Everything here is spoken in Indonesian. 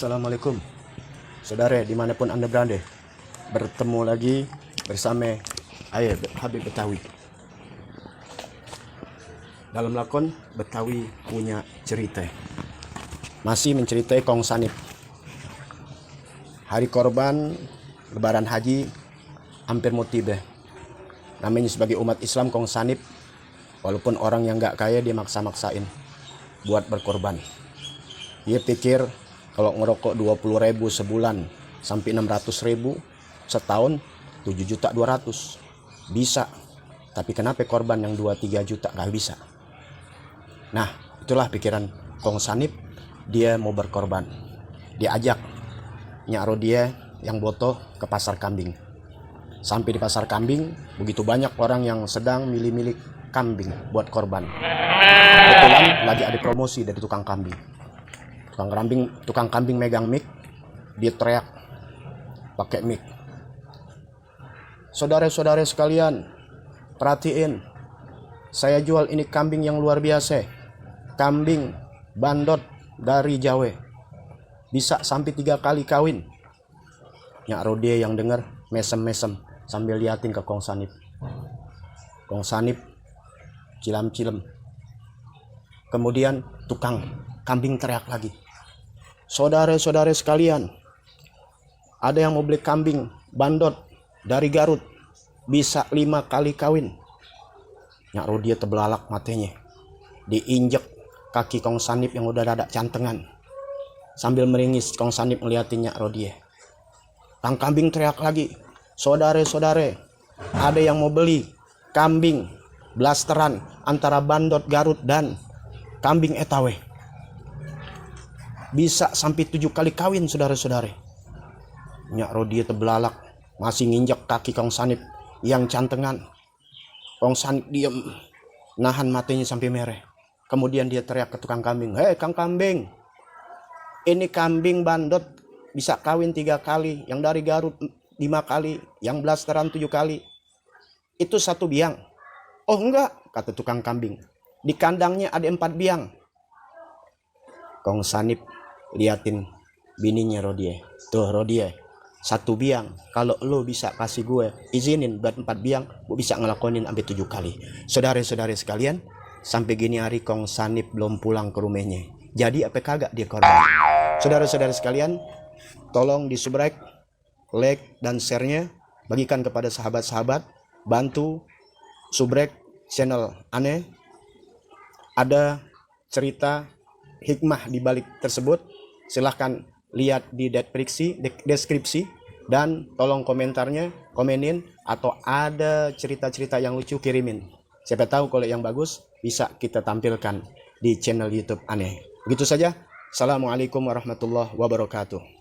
Assalamualaikum saudara dimanapun anda berada, bertemu lagi bersama saya Habib Betawi dalam lakon Betawi Punya Cerita. Masih menceritai Kong Sanip. Hari korban lebaran haji hampir mau tiba. Namanya sebagai umat Islam Kong Sanip, walaupun orang yang gak kaya dia maksa-maksain buat berkorban. Dia pikir kalau ngerokok 20.000 sebulan sampai 600.000 setahun 7.200.000 bisa. Tapi kenapa korban yang 2-3 juta gak bisa? Nah, itulah pikiran Kong Sanip. Dia mau berkorban. Dia ajak nyaro dia yang botoh ke pasar kambing. Sampai di pasar kambing, begitu banyak orang yang sedang milih-milih kambing buat korban. Kebetulan lagi ada promosi dari tukang kambing. Tukang kambing megang mic, dia teriak pakai mic. Saudara-saudara sekalian, perhatiin, saya jual ini kambing yang luar biasa. Kambing bandot dari Jawa, bisa sampai 3 kali kawin. Nyak Rodie yang dengar mesem-mesem sambil liatin ke Kong Sanip. Kong Sanip cilam-cilam. Kemudian tukang kambing teriak lagi, saudara-saudara sekalian, ada yang mau beli kambing bandot dari Garut, bisa 5 kali kawin. Nyak Rodie terbelalak matanya. Diinjek kaki Kong Sanip yang udah ada cantengan. Sambil meringis Kong Sanip ngeliatin Nyak Rodie. Kang kambing teriak lagi, saudara-saudara, ada yang mau beli kambing blasteran antara bandot Garut dan kambing Etawe, bisa sampai 7 kali kawin, saudara-saudara. Nyak Rodie terbelalak, masih nginjek kaki Kong Sanip yang cantengan. Kong Sanip diem, nahan matanya sampai merah. Kemudian dia teriak ke tukang kambing, hei Kang kambing, ini kambing bandot bisa kawin 3 kali, yang dari Garut 5 kali, yang blasteran 7 kali. Itu 1 biang. Oh enggak, kata tukang kambing, di kandangnya ada 4 biang. Kong Sanip liatin bininya Rodie. Tuh Rodie, 1 biang. Kalau lo bisa kasih gue izinin buat 4 biang, gue bisa ngelakonin sampai 7 kali. Saudara-saudara sekalian, sampai gini hari Kong Sanip belum pulang ke rumahnya. Jadi apa kagak dia korban? Saudara-saudara sekalian, tolong di subscribe, like, dan share-nya. Bagikan kepada sahabat-sahabat. Bantu subscribe channel aneh. Ada cerita hikmah di balik tersebut. Silahkan lihat di deskripsi. Dan tolong komentarnya, komenin. Atau ada cerita-cerita yang lucu, kirimin. Siapa tahu kalau yang bagus bisa kita tampilkan di channel YouTube aneh. Begitu saja. Assalamualaikum warahmatullahi wabarakatuh.